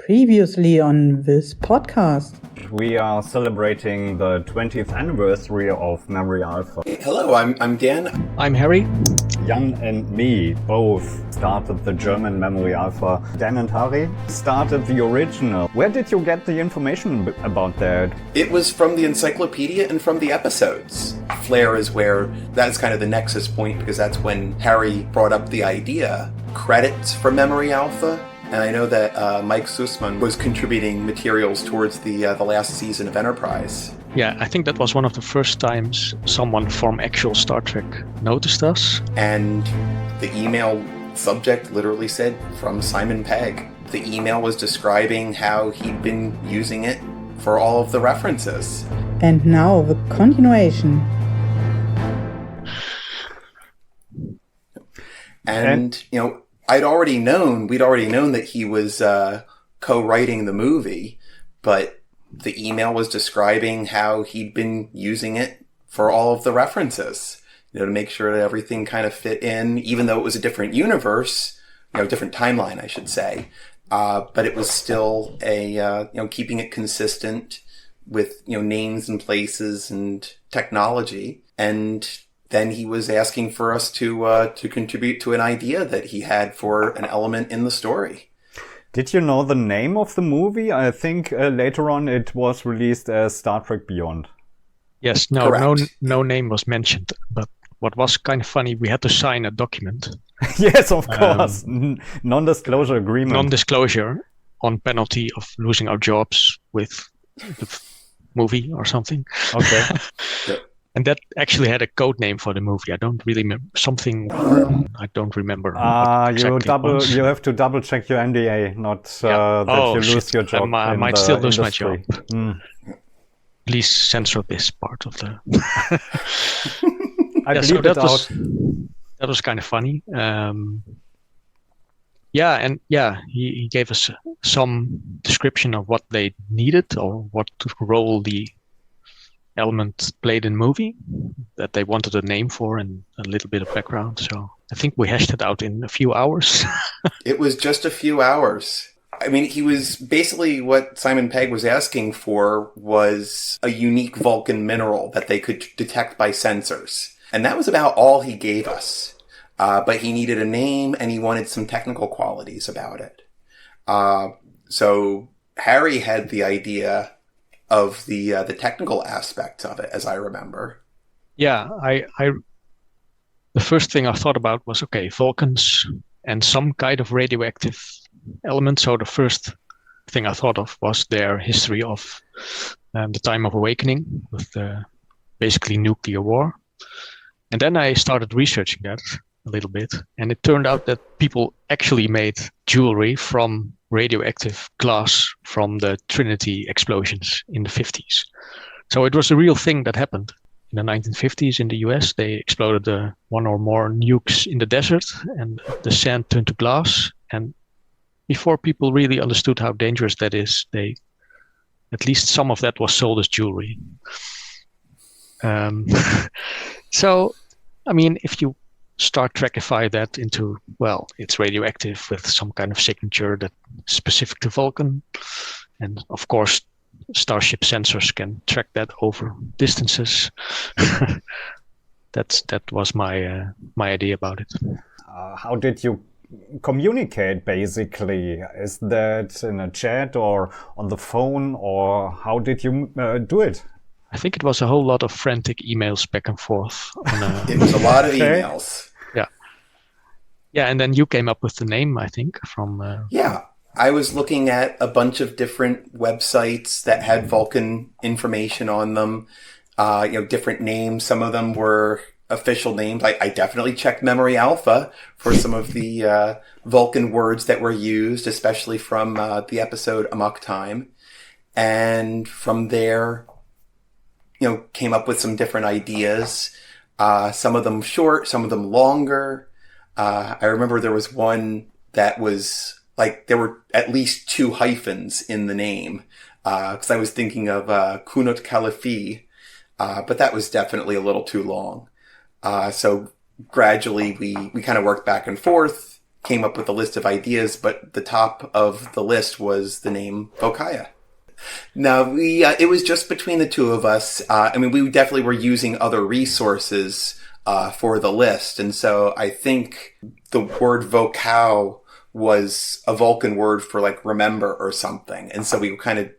Previously on this podcast. We are celebrating the 20th anniversary of Memory Alpha. Hello, I'm Dan. I'm Harry. Jan and me both started the German Memory Alpha. Dan and Harry started the original. Where did you get the information about that? It was from the encyclopedia and from the episodes. Flair is where that's kind of the nexus point, because that's when Harry brought up the idea. Credits for Memory Alpha. And I know that Mike Sussman was contributing materials towards the last season of Enterprise. Yeah, I think that was one of the first times someone from actual Star Trek noticed us. And the email subject literally said, from Simon Pegg. The email was describing how he'd been using it for all of the references. And now the continuation. And you know, we'd already known that he was co-writing the movie, but the email was describing how he'd been using it for all of the references, to make sure that everything kind of fit in, even though it was a different universe, different timeline, I should say. But it was still keeping it consistent with, names and places and technology. And then he was asking for us to contribute to an idea that he had for an element in the story. Did you know the name of the movie? I think later on it was released as Star Trek Beyond. Yes, no name was mentioned. But what was kind of funny, we had to sign a document. Yes, of course. Non-disclosure agreement. Non-disclosure on penalty of losing our jobs with the movie or something. Okay. Yeah. And that actually had a code name for the movie. I don't really remember something. I don't remember. You have to double check your NDA, not that you lose your job. I might still lose industry. my job. Please censor this part of the. That was kind of funny. He gave us some description of what they needed or what role the element played in the movie that they wanted a name for and a little bit of background. So I think we hashed it out in a few hours. It was just a few hours. I mean, he was basically what Simon Pegg was asking for was a unique Vulcan mineral that they could detect by sensors. And that was about all he gave us. But he needed a name and he wanted some technical qualities about it. So Harry had the idea of the technical aspects of it, as I remember. Yeah, the first thing I thought about was, Vulcans and some kind of radioactive element. So the first thing I thought of was their history of the time of awakening with basically nuclear war. And then I started researching that a little bit, and it turned out that people actually made jewelry from radioactive glass from the Trinity explosions in the 50s. So it was a real thing that happened. In the 1950s in the US, they exploded one or more nukes in the desert, and the sand turned to glass. And before people really understood how dangerous that is, at least some of that was sold as jewelry. So, I mean, if you Star Trekify that into, it's radioactive with some kind of signature that's specific to Vulcan. And of course, Starship sensors can track that over distances. That was my idea about it. How did you communicate, basically? Is that in a chat or on the phone, or how did you do it? I think it was a whole lot of frantic emails back and forth. It was a lot of emails. Yeah, and then you came up with the name, I think, from... Yeah, I was looking at a bunch of different websites that had Vulcan information on them, different names. Some of them were official names. I definitely checked Memory Alpha for some of the Vulcan words that were used, especially from the episode Amok Time. And from there, came up with some different ideas, some of them short, some of them longer. I remember there was one that was there were at least 2 hyphens in the name, because I was thinking of Kunut Kalifi, but that was definitely a little too long. So gradually we kind of worked back and forth, came up with a list of ideas, but the top of the list was the name Volkaya. No, it was just between the two of us. We definitely were using other resources for the list. And so I think the word Vokal was a Vulcan word for like remember or something. And so we were kind of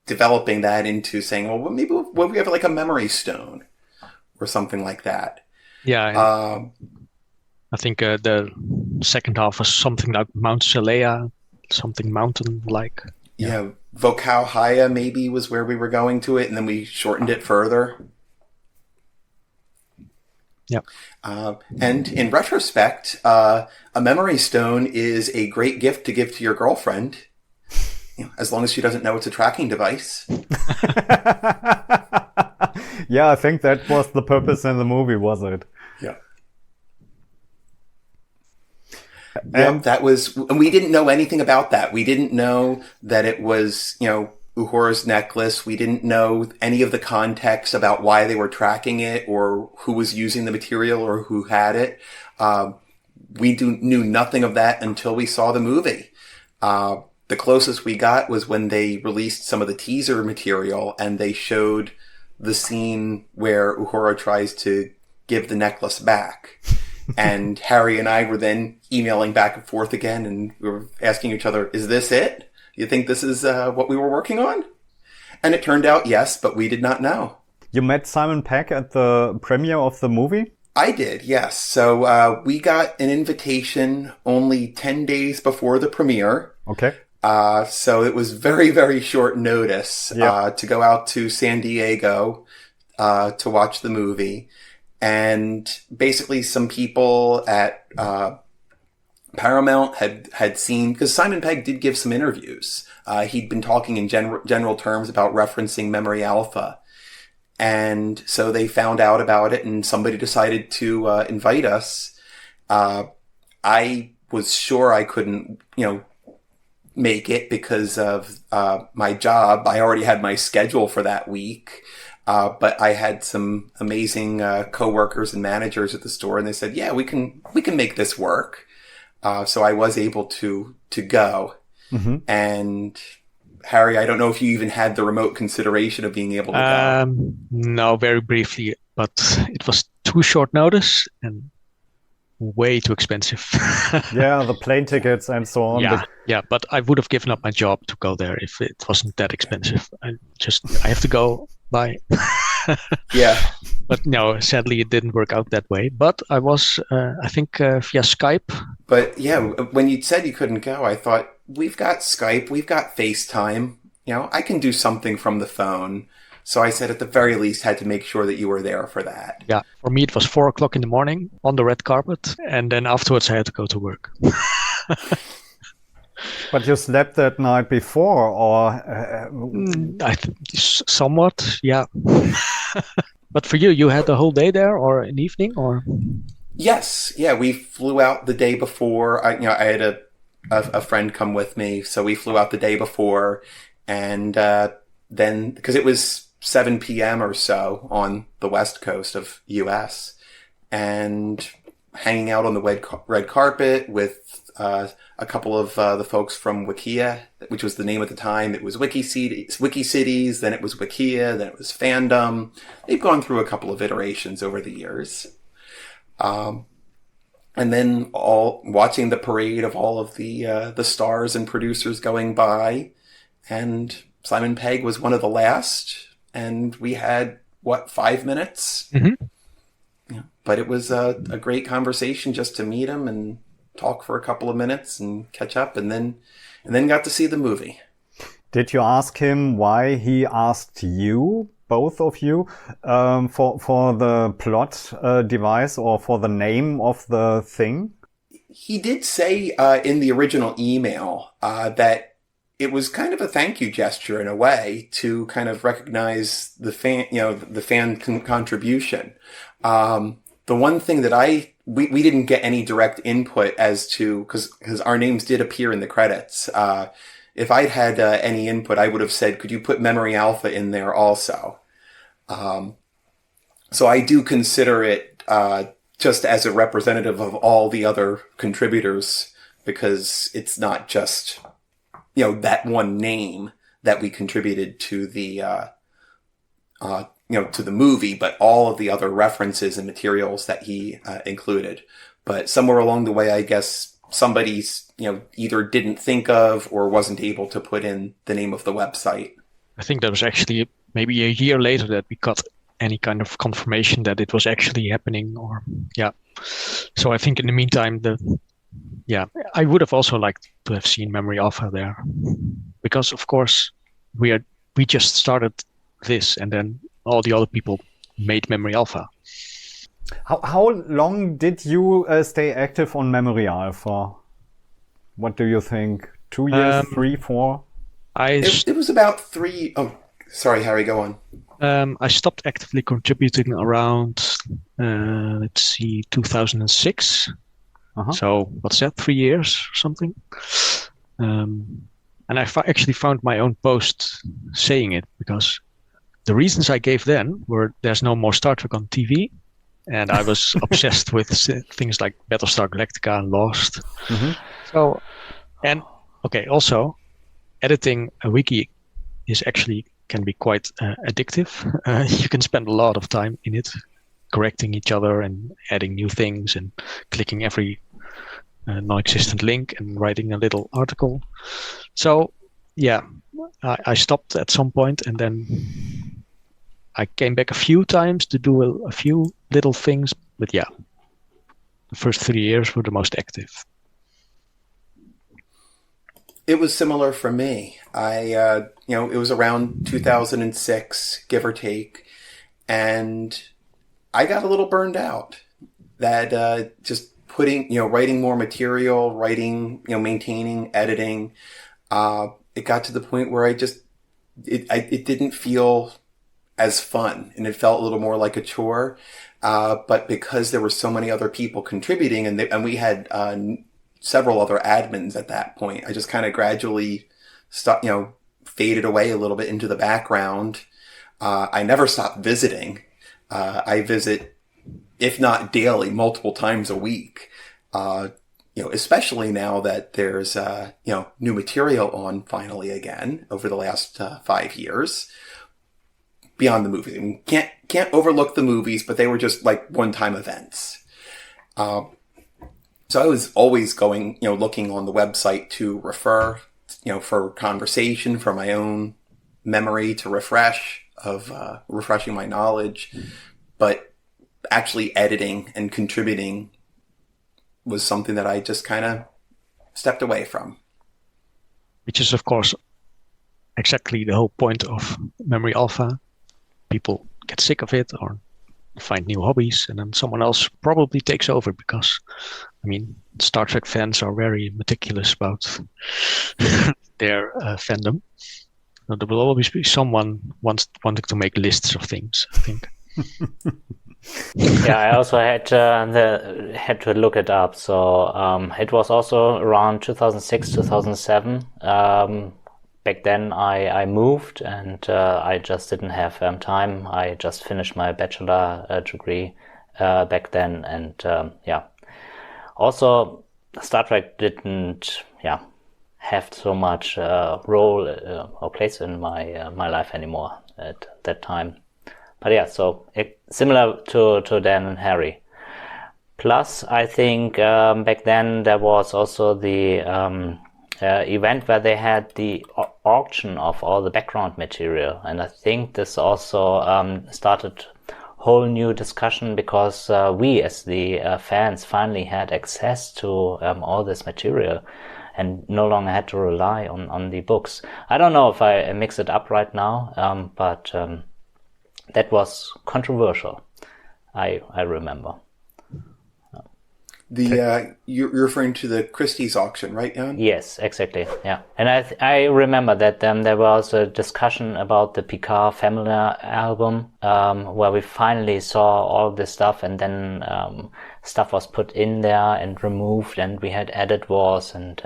developing that into saying, well, maybe we have like a memory stone or something like that. Yeah. I think the second half was something like Mount Selea, something mountain-like. Yeah. Vokal Haya maybe was where we were going to it, and then we shortened it further. Yeah. And in retrospect, a memory stone is a great gift to give to your girlfriend, as long as she doesn't know it's a tracking device. Yeah, I think that was the purpose in the movie, was it? Yeah. And that was, and we didn't know anything about that. We didn't know that it was, Uhura's necklace. We didn't know any of the context about why they were tracking it or who was using the material or who had it. We knew nothing of that until we saw the movie. The closest we got was when they released some of the teaser material and they showed the scene where Uhura tries to give the necklace back. And Harry and I were then emailing back and forth again, and we were asking each other, is this it? You think this is what we were working on? And it turned out yes, but we did not know. You met Simon Pegg at the premiere of the movie? I did, yes. So we got an invitation only 10 days before the premiere. Okay. So it was very, very short notice to go out to San Diego to watch the movie. And basically some people at Paramount had seen, because Simon Pegg did give some interviews. He'd been talking in general terms about referencing Memory Alpha. And so they found out about it and somebody decided to invite us. I was sure I couldn't, make it because of my job. I already had my schedule for that week. But I had some amazing coworkers and managers at the store, and they said, "Yeah, we can make this work." So I was able to go. Mm-hmm. And Harry, I don't know if you even had the remote consideration of being able to go. No, very briefly, but it was too short notice and way too expensive. Yeah, the plane tickets and so on. Yeah, but I would have given up my job to go there if it wasn't that expensive. I have to go. Bye. Yeah. But no, sadly, it didn't work out that way. But I was, I think, via Skype. But yeah, when you said you couldn't go, I thought, we've got Skype, we've got FaceTime. I can do something from the phone. So I said, at the very least, had to make sure that you were there for that. Yeah. For me, it was 4:00 in the morning on the red carpet. And then afterwards, I had to go to work. But you slept that night before, or? Somewhat, yeah. But for you had the whole day there, or an evening, or? Yes, yeah. We flew out the day before. I had a friend come with me, so we flew out the day before, and then because it was 7 p.m. or so on the west coast of U.S. and hanging out on the red carpet with a couple of the folks from Wikia, which was the name at the time. It was Wikicities, then it was Wikia, then it was Fandom. They've gone through a couple of iterations over the years. And then watching the parade of all of the stars and producers going by. And Simon Pegg was one of the last. And we had, 5 minutes? Mm-hmm. Yeah. But it was a great conversation just to meet him and talk for a couple of minutes and catch up, and then got to see the movie. Did you ask him why he asked you, both of you, for the plot device or for the name of the thing? He did say in the original email that it was kind of a thank you gesture in a way to kind of recognize the fan contribution. The one thing that we didn't get any direct input as to, because our names did appear in the credits. If I'd had any input, I would have said, could you put Memory Alpha in there also? So I do consider it just as a representative of all the other contributors, because it's not just, that one name that we contributed to the, to the movie, but all of the other references and materials that he included. But somewhere along the way, I guess somebody's, either didn't think of or wasn't able to put in the name of the website. I think that was actually maybe a year later that we got any kind of confirmation that it was actually happening, or So I think in the meantime, I would have also liked to have seen Memory Alpha there, because of course we just started this, and then all the other people made Memory Alpha. How long did you stay active on Memory Alpha? What do you think? 2 years, 3, 4? It was about 3. Oh, sorry, Harry, go on. I stopped actively contributing around, 2006. So what's that, 3 years or something? And I actually found my own post saying it, because the reasons I gave then were there's no more Star Trek on TV. And I was obsessed with things like Battlestar Galactica and Lost. Mm-hmm. So, and also editing a wiki can be quite addictive. You can spend a lot of time in it, correcting each other and adding new things and clicking every non-existent link and writing a little article. So, I stopped at some point, and then I came back a few times to do a few little things. But the first 3 years were the most active. It was similar for me. It was around 2006, give or take, and I got a little burned out. That just writing more material, maintaining, editing. It got to the point where it didn't feel as fun, and it felt a little more like a chore. But because there were so many other people contributing, and we had several other admins at that point, I just kind of gradually faded away a little bit into the background. I never stopped visiting. I visit, if not daily, multiple times a week. Especially now that there's new material on finally again over the last 5 years. Beyond the movies, I mean, can't overlook the movies, but they were just like one-time events. So I was always going, looking on the website to refer, for conversation, for my own memory to refreshing my knowledge. But actually editing and contributing was something that I just kind of stepped away from. Which is, of course, exactly the whole point of Memory Alpha. People get sick of it or find new hobbies, and then someone else probably takes over, because, Star Trek fans are very meticulous about their fandom. So there will always be someone wanting to make lists of things, I think. I also had to look it up. So it was also around 2006, 2007. Back then I moved, and I just didn't have time. I just finished my bachelor degree back then, and also Star Trek didn't have so much role or place in my life anymore at that time. But so similar to Dan and Harry. Plus, I think back then there was also the event where they had the auction of all the background material, and I think this also started whole new discussion, because we as the fans finally had access to all this material and no longer had to rely on the books. I don't know if I mix it up right now, but that was controversial, I remember. You're referring to the Christie's auction, right, Jan? Yes, exactly. Yeah, and I remember that there was a discussion about the Picard Family album, where we finally saw all this stuff, and then stuff was put in there and removed, and we had added wars and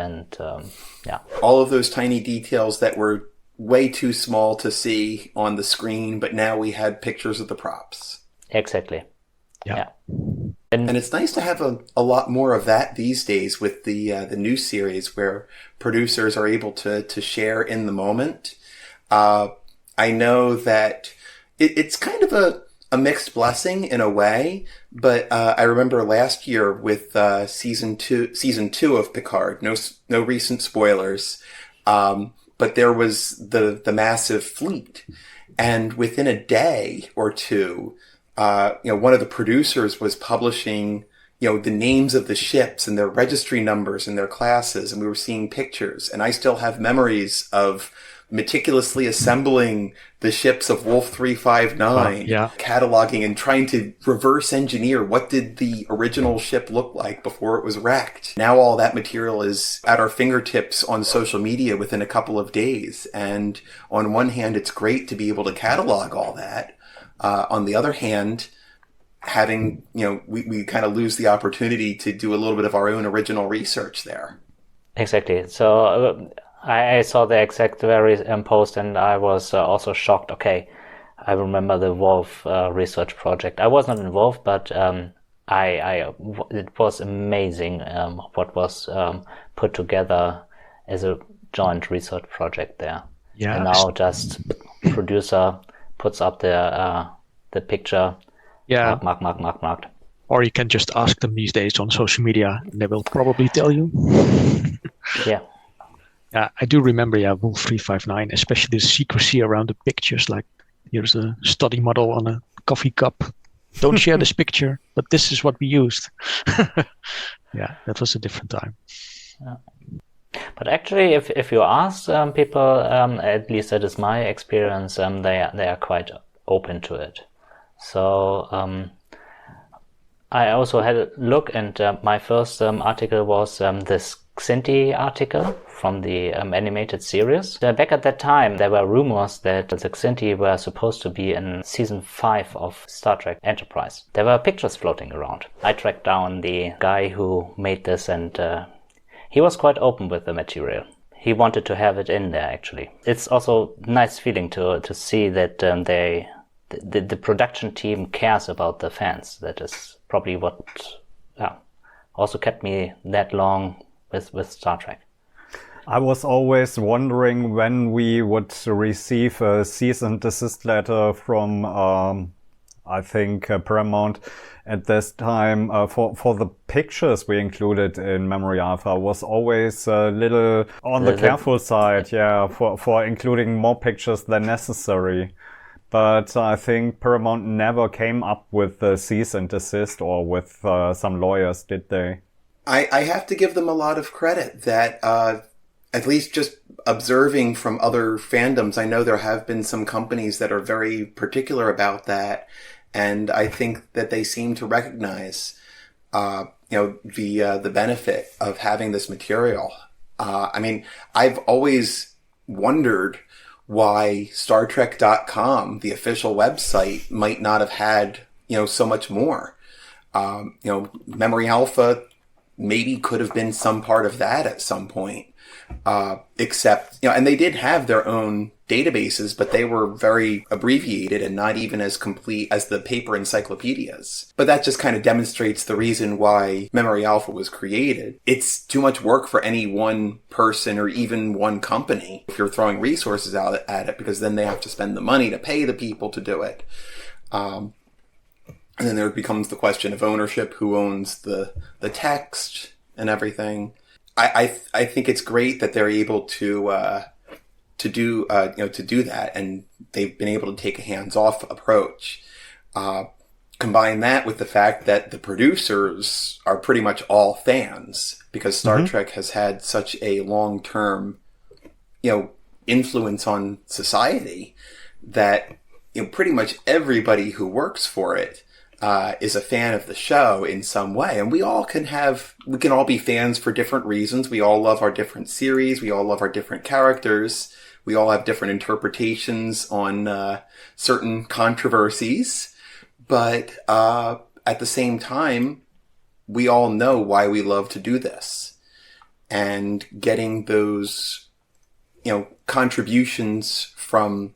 all of those tiny details that were way too small to see on the screen, but now we had pictures of the props. Exactly. Yeah. And it's nice to have a lot more of that these days with the new series where producers are able to share in the moment. I know that it's kind of a mixed blessing in a way, but I remember last year with season two of Picard. No recent spoilers, but there was the massive fleet, and within a day or two, one of the producers was publishing, the names of the ships and their registry numbers and their classes, and we were seeing pictures. And I still have memories of meticulously assembling the ships of Wolf 359, cataloging and trying to reverse engineer what did the original ship look like before it was wrecked. Now all that material is at our fingertips on social media within a couple of days. And on one hand, it's great to be able to catalog all that. On the other hand, having, we kind of lose the opportunity to do a little bit of our own original research there. Exactly. So I saw the exact very post, and I was also shocked. Okay, I remember the Wolf research project. I was not involved, but it was amazing what was put together as a joint research project there. Yeah. And now just producer puts up the picture. Yeah. Marked. Or you can just ask them these days on social media, and they will probably tell you. Yeah. Yeah, I do remember, Wolf 359, especially the secrecy around the pictures. Like, here's a study model on a coffee cup. Don't share this picture, but this is what we used. Yeah, that was a different time. Yeah. But actually, if you ask people, at least that is my experience, they are quite open to it. So I also had a look, and my first article was this Xinti article from the animated series. Back at that time, there were rumors that the Xinti were supposed to be in season 5 of Star Trek Enterprise. There were pictures floating around. I tracked down the guy who made this, and he was quite open with the material. He wanted to have it in there, actually. It's also a nice feeling to see that the production team cares about the fans. That is probably what also kept me that long with Star Trek. I was always wondering when we would receive a cease and desist letter from, I think, Paramount at this time. For the pictures we included in Memory Alpha was always a little on the careful side, for including more pictures than necessary. But I think Paramount never came up with the cease and desist, or with some lawyers, did they? I have to give them a lot of credit that, at least just observing from other fandoms, I know there have been some companies that are very particular about that. And I think that they seem to recognize, the benefit of having this material. I've always wondered why StarTrek.com, the official website, might not have had, so much more. Memory Alpha maybe could have been some part of that at some point. Except, and they did have their own databases, but they were very abbreviated and not even as complete as the paper encyclopedias. But that just kind of demonstrates the reason why Memory Alpha was created. It's too much work for any one person or even one company if you're throwing resources out at it, because then they have to spend the money to pay the people to do it. And then there becomes the question of ownership, who owns the text and everything. I think it's great that they're able to do that, and they've been able to take a hands-off approach. Combine that with the fact that the producers are pretty much all fans, because Star Trek has had such a long-term, influence on society that, pretty much everybody who works for it is a fan of the show in some way. And we can all be fans for different reasons. We all love our different series. We all love our different characters. We all have different interpretations on certain controversies. But at the same time, we all know why we love to do this. And getting those, contributions from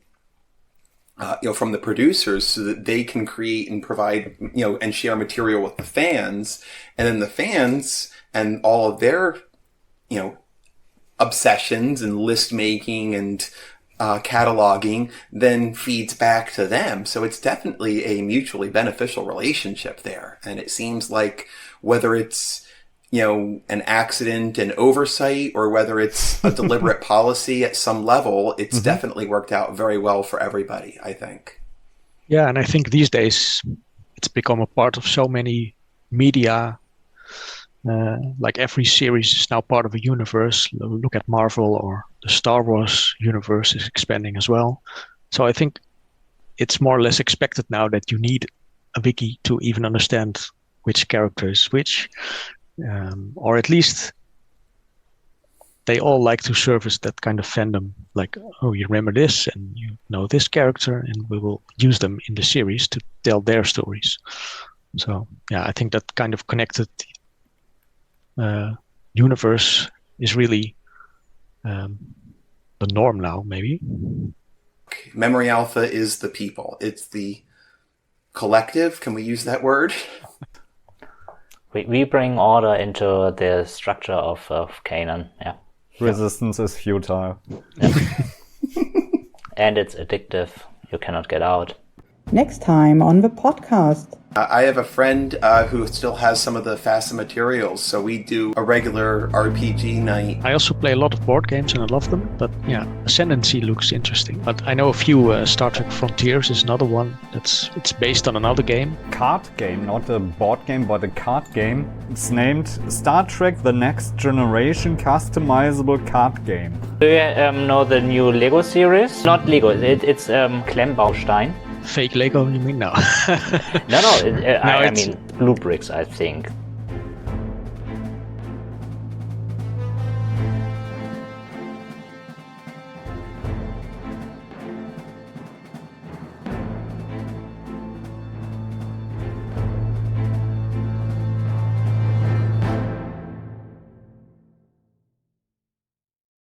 from the producers so that they can create and provide, and share material with the fans. And then the fans and all of their, obsessions and list making and cataloging then feeds back to them. So it's definitely a mutually beneficial relationship there. And it seems like whether it's, an accident and oversight or whether it's a deliberate policy at some level, it's definitely worked out very well for everybody, I think. Yeah, and I think these days it's become a part of so many media. Like every series is now part of a universe. Look at Marvel, or the Star Wars universe is expanding as well. So I think it's more or less expected now that you need a wiki to even understand which character is which. Or at least they all like to service that kind of fandom. Like, oh, you remember this and you know this character, and we will use them in the series to tell their stories. So yeah, I think that kind of connected universe is really the norm now, maybe. Memory Alpha is the people. It's the collective. Can we use that word? We bring order into the structure of Kanan, yeah. Resistance is futile. Yeah. And it's addictive. You cannot get out. Next time on the podcast. I have a friend who still has some of the FASA materials, so we do a regular RPG night. I also play a lot of board games and I love them, but yeah, Ascendancy looks interesting. But I know a few. Star Trek Frontiers is another one it's based on another game. Card game, not a board game, but a card game. It's named Star Trek: The Next Generation Customizable Card Game. Do you know the new Lego series? Not Lego, it's Klemmbaustein. Fake Lego, you mean? No. No, I mean Blue Bricks, I think.